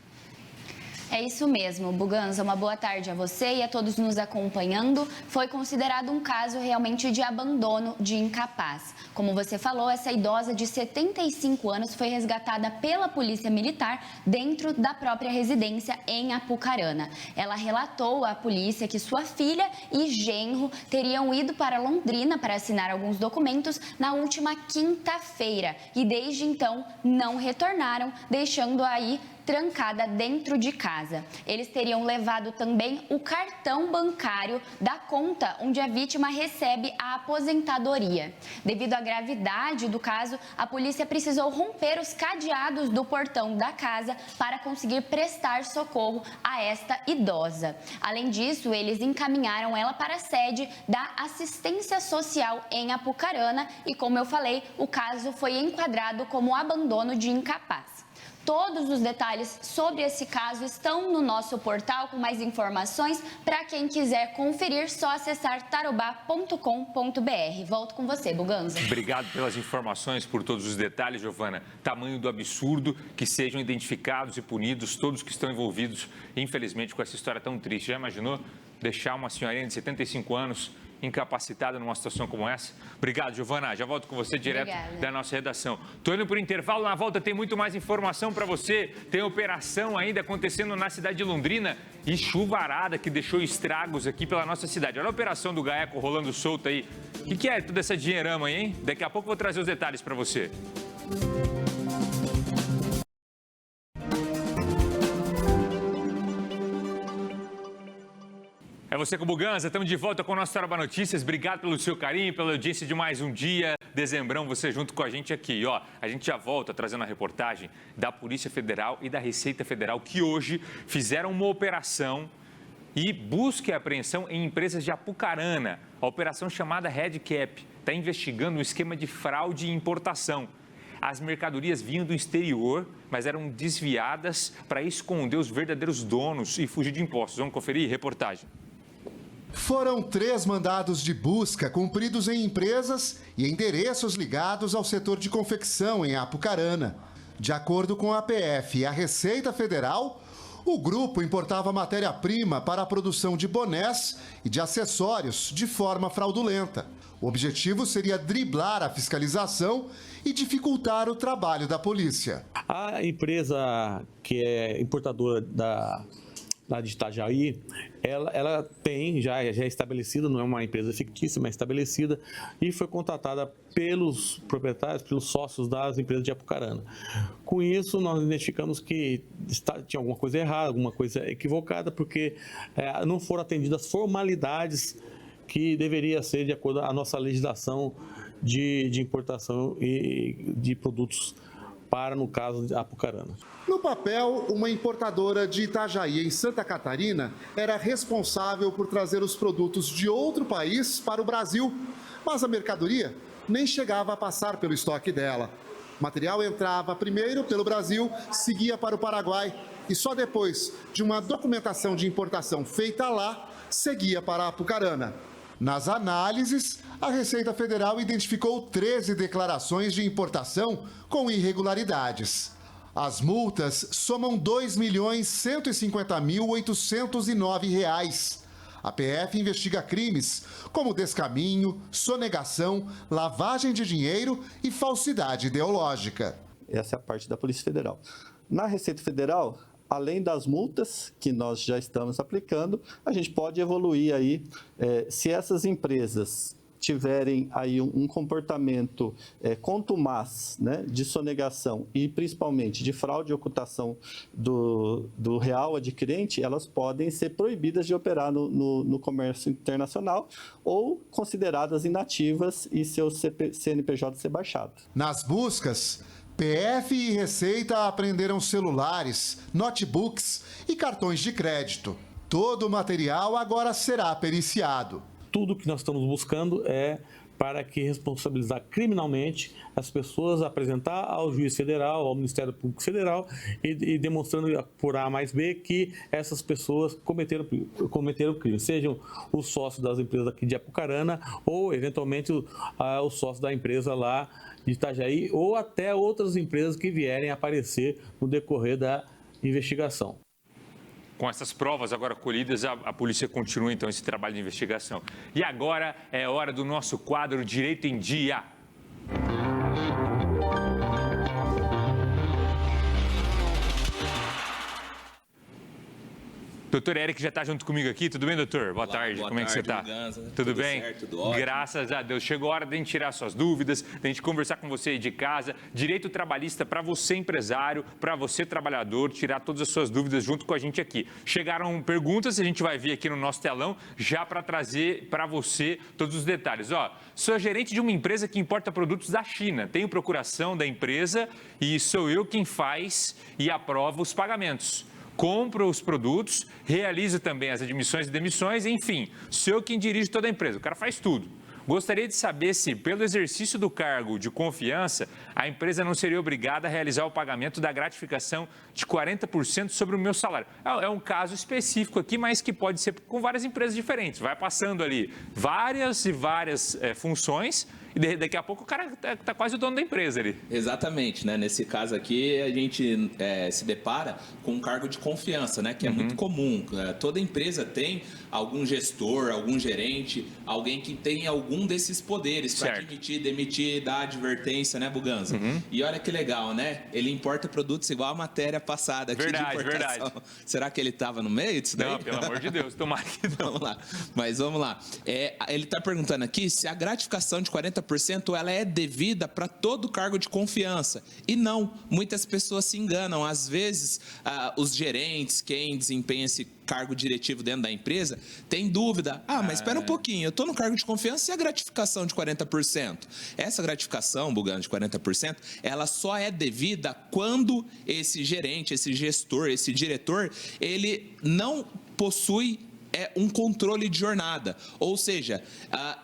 É isso mesmo, Buganza, uma boa tarde a você e a todos nos acompanhando. Foi considerado um caso realmente de abandono de incapaz. Como você falou, essa idosa de 75 anos foi resgatada pela Polícia Militar dentro da própria residência em Apucarana. Ela relatou à polícia que sua filha e genro teriam ido para Londrina para assinar alguns documentos na última quinta-feira e desde então não retornaram, deixando aí trancada dentro de casa. Eles teriam levado também o cartão bancário da conta onde a vítima recebe a aposentadoria. Devido à gravidade do caso, a polícia precisou romper os cadeados do portão da casa para conseguir prestar socorro a esta idosa. Além disso, eles encaminharam ela para a sede da Assistência Social em Apucarana e, como eu falei, o caso foi enquadrado como abandono de incapaz. Todos os detalhes sobre esse caso estão no nosso portal com mais informações. Para quem quiser conferir, só acessar tarobá.com.br. Volto com você, Buganza. Obrigado pelas informações, por todos os detalhes, Giovana. Tamanho do absurdo, que sejam identificados e punidos todos que estão envolvidos, infelizmente, com essa história tão triste. Já imaginou deixar uma senhorinha de 75 anos incapacitada numa situação como essa? Obrigado, Giovana. Já volto com você direto da nossa redação. Tô indo por intervalo, na volta tem muito mais informação para você. Tem operação ainda acontecendo na cidade de Londrina e chuvarada que deixou estragos aqui pela nossa cidade. Olha a operação do GAECO rolando solta aí. O que é toda essa dinheirama aí, hein? Daqui a pouco eu vou trazer os detalhes para você. É você com o Buganza, estamos de volta com o nosso Tarobá Notícias. Obrigado pelo seu carinho, pela audiência de mais um dia. Dezembrão, você junto com a gente aqui. Ó, a gente já volta trazendo a reportagem da Polícia Federal e da Receita Federal, que hoje fizeram uma operação e busca e apreensão em empresas de Apucarana. A operação chamada Red Cap está investigando um esquema de fraude e importação. As mercadorias vinham do exterior, mas eram desviadas para esconder os verdadeiros donos e fugir de impostos. Vamos conferir? Reportagem. Foram 3 mandados de busca cumpridos em empresas e endereços ligados ao setor de confecção em Apucarana. De acordo com a PF e a Receita Federal, o grupo importava matéria-prima para a produção de bonés e de acessórios de forma fraudulenta. O objetivo seria driblar a fiscalização e dificultar o trabalho da polícia. A empresa que é importadora lá de Itajaí, ela tem, já é estabelecida, não é uma empresa fictícia, mas estabelecida, e foi contratada pelos proprietários, pelos sócios das empresas de Apucarana. Com isso, nós identificamos que tinha alguma coisa errada, alguma coisa equivocada, porque não foram atendidas as formalidades que deveria ser de acordo com a nossa legislação de importação e de produtos para, no caso, de Apucarana. No papel, uma importadora de Itajaí, em Santa Catarina, era responsável por trazer os produtos de outro país para o Brasil, mas a mercadoria nem chegava a passar pelo estoque dela. O material entrava primeiro pelo Brasil, seguia para o Paraguai e só depois de uma documentação de importação feita lá, seguia para Apucarana. Nas análises, a Receita Federal identificou 13 declarações de importação com irregularidades. As multas somam R$ 2.150.809. A PF investiga crimes como descaminho, sonegação, lavagem de dinheiro e falsidade ideológica. Essa é a parte da Polícia Federal. Na Receita Federal, além das multas que nós já estamos aplicando, a gente pode evoluir aí, se essas empresas tiverem aí um comportamento contumaz, né, de sonegação e principalmente de fraude e ocultação do real adquirente, elas podem ser proibidas de operar no comércio internacional ou consideradas inativas e seu CNPJ ser baixado. Nas buscas, PF e Receita apreenderam celulares, notebooks e cartões de crédito. Todo o material agora será periciado. Tudo que nós estamos buscando é para que responsabilizar criminalmente as pessoas, apresentar ao juiz federal, ao Ministério Público Federal e demonstrando por A mais B que essas pessoas cometeram crime, sejam os sócios das empresas aqui de Apucarana ou, eventualmente, os sócios da empresa lá de Itajaí ou até outras empresas que vierem a aparecer no decorrer da investigação. Com essas provas agora colhidas, a polícia continua, então, esse trabalho de investigação. E agora é hora do nosso quadro Direito em Dia. Doutor Eric já está junto comigo aqui, tudo bem, doutor? Boa tarde, como é que você está? Tudo bem? Certo, tudo ótimo. Graças a Deus. Chegou a hora de a gente tirar suas dúvidas, de a gente conversar com você aí de casa. Direito trabalhista para você, empresário, para você, trabalhador, tirar todas as suas dúvidas junto com a gente aqui. Chegaram perguntas, a gente vai ver aqui no nosso telão, já para trazer para você todos os detalhes. Ó, sou gerente de uma empresa que importa produtos da China, tenho procuração da empresa e sou eu quem faz e aprova os pagamentos. Compro os produtos, realizo também as admissões e demissões, enfim, sou eu quem dirige toda a empresa, o cara faz tudo. Gostaria de saber se, pelo exercício do cargo de confiança, a empresa não seria obrigada a realizar o pagamento da gratificação de 40% sobre o meu salário. É um caso específico aqui, mas que pode ser com várias empresas diferentes. Vai passando ali várias e várias funções e daqui a pouco o cara está quase o dono da empresa ali. Exatamente, né? Nesse caso aqui, a gente se depara com um cargo de confiança, né? Que é muito comum. Toda empresa tem algum gestor, algum gerente, alguém que tem algum desses poderes para admitir, demitir, dar advertência, né, Buganza? E olha que legal, né? Ele importa produtos igual a matéria passada aqui de importação. Verdade. Será que ele estava no meio disso daí? Não, pelo amor de Deus, tomara que não. Vamos lá. Mas vamos lá. Ele está perguntando aqui se a gratificação de 40% ela é devida para todo cargo de confiança. E não, muitas pessoas se enganam. Às vezes, os gerentes, quem desempenha esse cargo diretivo dentro da empresa, tem dúvida. Mas espera um pouquinho, eu estou no cargo de confiança e a gratificação de 40%? Essa gratificação, Bugano, de 40%, ela só é devida quando esse gerente, esse gestor, esse diretor, ele não possui um controle de jornada, ou seja,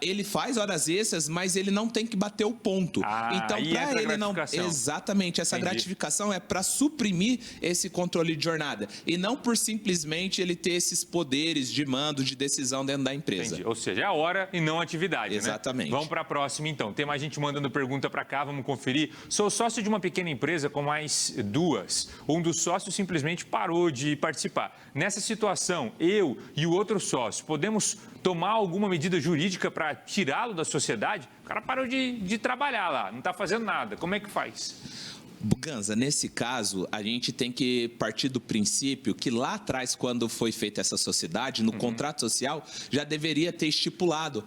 ele faz horas extras, mas ele não tem que bater o ponto. Então, para ele não... Exatamente, essa gratificação é para suprimir esse controle de jornada, e não por simplesmente ele ter esses poderes de mando, de decisão dentro da empresa. Ou seja, é a hora e não a atividade, exatamente. Né? Vamos para a próxima, então. Tem mais gente mandando pergunta para cá, vamos conferir. Sou sócio de uma pequena empresa com mais duas. Um dos sócios simplesmente parou de participar. Nessa situação, eu e o outro sócio, podemos tomar alguma medida jurídica para tirá-lo da sociedade? O cara parou de trabalhar lá, não está fazendo nada. Como é que faz? Buganza, nesse caso, a gente tem que partir do princípio que lá atrás, quando foi feita essa sociedade, no contrato social, já deveria ter estipulado.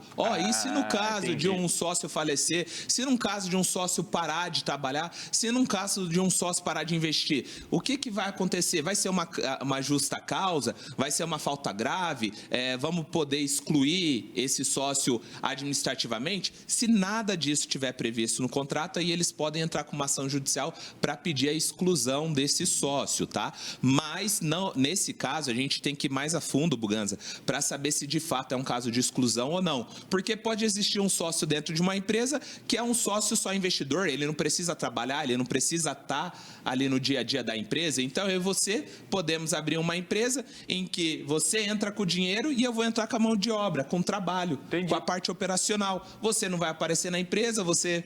E se no caso de um sócio falecer, se num caso de um sócio parar de trabalhar, se num caso de um sócio parar de investir, o que vai acontecer? Vai ser uma justa causa? Vai ser uma falta grave? Vamos poder excluir esse sócio administrativamente? Se nada disso estiver previsto no contrato, aí eles podem entrar com uma ação judicial para pedir a exclusão desse sócio, tá? Mas não, nesse caso a gente tem que ir mais a fundo, Buganza, para saber se de fato é um caso de exclusão ou não, porque pode existir um sócio dentro de uma empresa que é um sócio só investidor, ele não precisa trabalhar, ele não precisa estar ali no dia a dia da empresa. Então eu e você podemos abrir uma empresa em que você entra com o dinheiro e eu vou entrar com a mão de obra, com o trabalho, com a parte operacional. Você não vai aparecer na empresa, você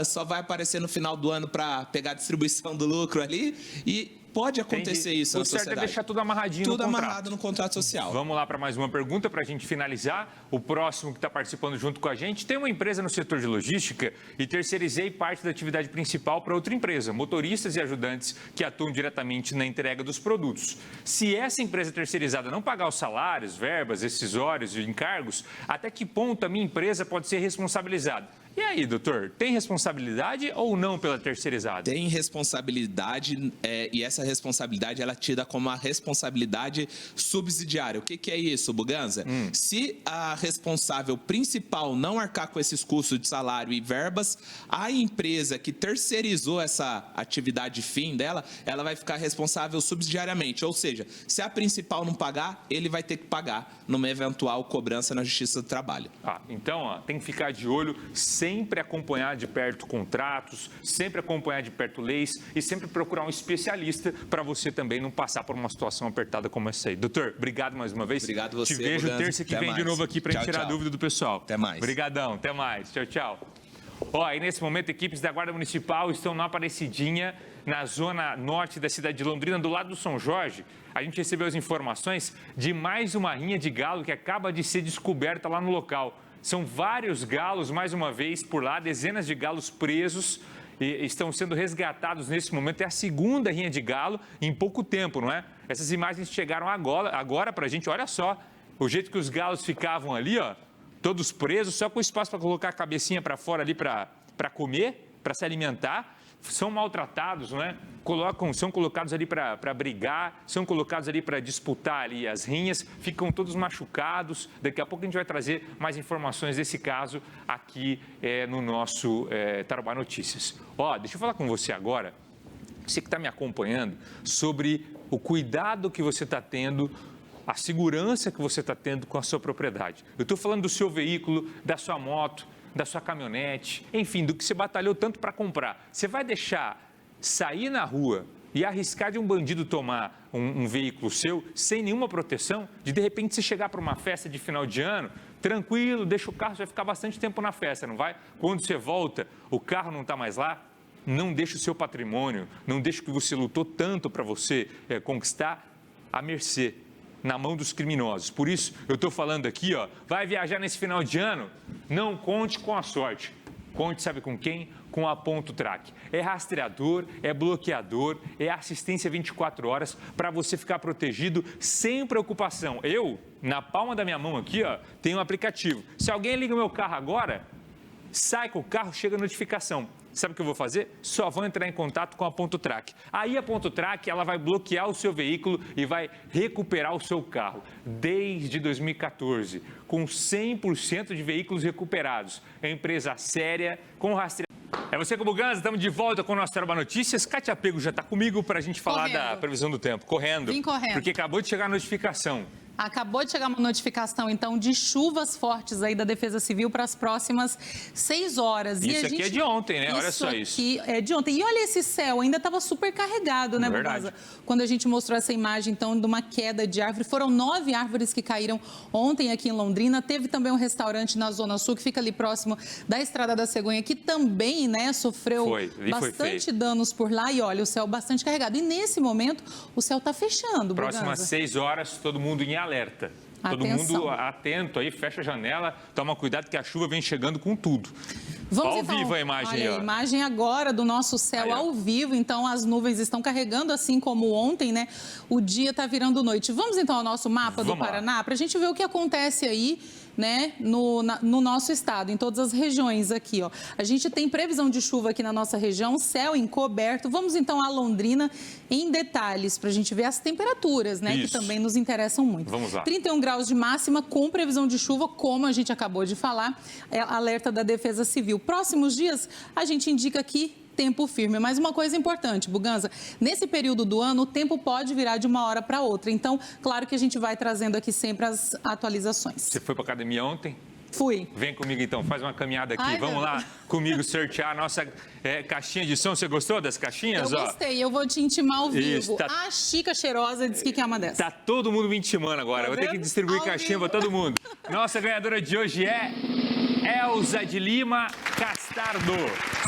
só vai aparecer no final do ano para pegar a distribuição do lucro ali, e pode acontecer isso na sociedade. O certo sociedade. é deixar tudo amarradinho no contrato. Tudo amarrado no contrato social. Vamos lá para mais uma pergunta para a gente finalizar. O próximo que está participando junto com a gente tem uma empresa no setor de logística e terceirizei parte da atividade principal para outra empresa, motoristas e ajudantes que atuam diretamente na entrega dos produtos. Se essa empresa terceirizada não pagar os salários, verbas, rescisórios e encargos, até que ponto a minha empresa pode ser responsabilizada? E aí, doutor, tem responsabilidade ou não pela terceirizada? Tem responsabilidade e essa responsabilidade ela é tida como a responsabilidade subsidiária. O que é isso, Buganza? Se a responsável principal não arcar com esses custos de salário e verbas, a empresa que terceirizou essa atividade fim dela, ela vai ficar responsável subsidiariamente. Ou seja, se a principal não pagar, ele vai ter que pagar numa eventual cobrança na Justiça do Trabalho. Então, tem que ficar de olho, sempre acompanhar de perto contratos, sempre acompanhar de perto leis e sempre procurar um especialista para você também não passar por uma situação apertada como essa aí. Doutor, obrigado mais uma vez. Obrigado você, Te vejo Buganza. terça que Até vem mais. de novo aqui para Tchau, tirar a tchau. dúvida do pessoal. Até mais. Obrigadão, até mais. Tchau, tchau. E nesse momento, equipes da Guarda Municipal estão na Aparecidinha, na zona norte da cidade de Londrina, do lado do São Jorge. A gente recebeu as informações de mais uma rinha de galo que acaba de ser descoberta lá no local. São vários galos, mais uma vez, por lá, dezenas de galos presos e estão sendo resgatados nesse momento. É a segunda rinha de galo em pouco tempo, não é? Essas imagens chegaram agora para a gente. Olha só o jeito que os galos ficavam ali, ó, todos presos, só com espaço para colocar a cabecinha para fora ali para comer, para se alimentar. São maltratados, não é? São colocados ali para brigar, são colocados ali para disputar ali as rinhas, ficam todos machucados. Daqui a pouco a gente vai trazer mais informações desse caso aqui no nosso Tarobá Notícias. Deixa eu falar com você agora, você que está me acompanhando, sobre o cuidado que você está tendo, a segurança que você está tendo com a sua propriedade. Eu estou falando do seu veículo, da sua moto, da sua caminhonete, enfim, do que você batalhou tanto para comprar. Você vai deixar sair na rua e arriscar de um bandido tomar um veículo seu sem nenhuma proteção, de repente você chegar para uma festa de final de ano, tranquilo, deixa o carro, você vai ficar bastante tempo na festa, não vai? Quando você volta, o carro não está mais lá, não deixa o seu patrimônio, não deixa o que você lutou tanto para você conquistar à mercê, na mão dos criminosos. Por isso, eu estou falando aqui, vai viajar nesse final de ano, não conte com a sorte. Conte, sabe com quem? Com a Ponto Track. É rastreador, é bloqueador, é assistência 24 horas para você ficar protegido sem preocupação. Eu, na palma da minha mão aqui, tenho um aplicativo. Se alguém liga o meu carro agora, sai com o carro, chega a notificação. Sabe o que eu vou fazer? Só vou entrar em contato com a Ponto Track. Aí a Ponto Track, ela vai bloquear o seu veículo e vai recuperar o seu carro. Desde 2014, com 100% de veículos recuperados. É empresa séria, com rastreamento. É você com o Buganza, estamos de volta com o nosso Tarobá Notícias. Cátia Pego já está comigo para a gente falar da previsão do tempo. Correndo. Vim correndo. Porque acabou de chegar a notificação. Acabou de chegar uma notificação, então, de chuvas fortes aí da Defesa Civil para as próximas 6 horas. Isso aqui é de ontem, né? Olha só isso. Isso aqui é de ontem. E olha esse céu, ainda estava super carregado, né, Buganza? Quando a gente mostrou essa imagem, então, de uma queda de árvore. Foram 9 árvores que caíram ontem aqui em Londrina. Teve também um restaurante na Zona Sul, que fica ali próximo da Estrada da Cegonha, que também, né, sofreu bastante danos por lá. E olha, o céu bastante carregado. E nesse momento, o céu está fechando, Buganza. Próximas 6 horas, todo mundo em alerta. Todo mundo atento aí, fecha a janela, toma cuidado que a chuva vem chegando com tudo. Vamos ao então, vivo a imagem aí, a imagem agora do nosso céu ao vivo, então as nuvens estão carregando, assim como ontem, né? O dia está virando noite. Vamos então ao nosso mapa do Paraná, para a gente ver o que acontece aí, né, no nosso estado, em todas as regiões aqui, ó. A gente tem previsão de chuva aqui na nossa região, céu encoberto. Vamos então a Londrina em detalhes, para a gente ver as temperaturas, né, que também nos interessam muito. Vamos lá. 31 graus de máxima, com previsão de chuva, como a gente acabou de falar, alerta da Defesa Civil. Próximos dias, a gente indica aqui tempo firme. Mas uma coisa importante, Buganza, nesse período do ano, o tempo pode virar de uma hora para outra. Então, claro que a gente vai trazendo aqui sempre as atualizações. Você foi para a academia ontem? Fui. Vem comigo então, faz uma caminhada aqui. Ai, vamos lá comigo sortear a nossa caixinha de som. Você gostou das caixinhas? Eu gostei, eu vou te intimar ao vivo. Isso, A Chica Cheirosa disse que é uma dessas. Tá todo mundo me intimando agora. Tá Vou ter que distribuir caixinha para todo mundo. Nossa ganhadora de hoje é Elza de Lima Castardo.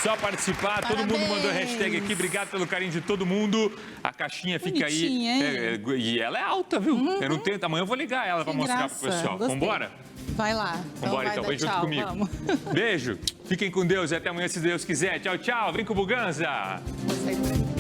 Só participar, todo mundo mandou hashtag aqui. Obrigado pelo carinho de todo mundo. A caixinha fica Bonitinha, aí. E ela é alta, viu? Eu não tenho. Amanhã eu vou ligar ela para mostrar pro pessoal. Gostei. Vambora? Vai lá. Vambora então, vem junto tchau, comigo. vamos. Beijo, fiquem com Deus e até amanhã, se Deus quiser. Tchau, tchau. Vem com o Buganza. Vou sair por aqui.